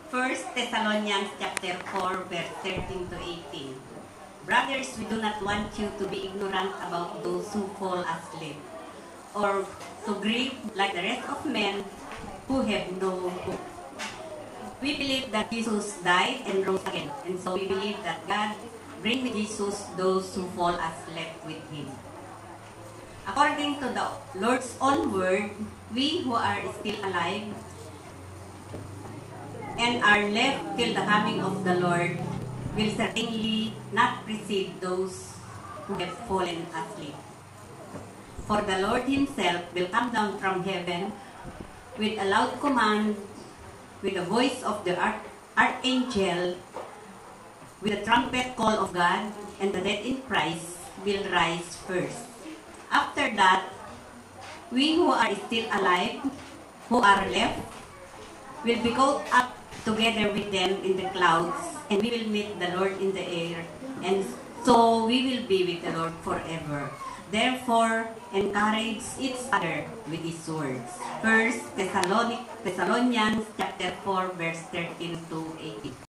1 Thessalonians chapter 4, verse 13 to 18. Brothers, we do not want you to be ignorant about those who fall asleep, or to grieve like the rest of men who have no hope. We believe that Jesus died and rose again, and so we believe that God brings with Jesus those who fall asleep with Him. According to the Lord's own word, we who are still alive and are left till the coming of the Lord will certainly not precede those who have fallen asleep. For the Lord Himself will come down from heaven with a loud command, with the voice of the archangel, with the trumpet call of God, and the dead in Christ will rise first. After that, we who are still alive, who are left, will be caught up together with them in the clouds, and we will meet the Lord in the air, and so we will be with the Lord forever. Therefore, encourage each other with these words. 1 Thessalonians chapter 4, verse 13 to 18.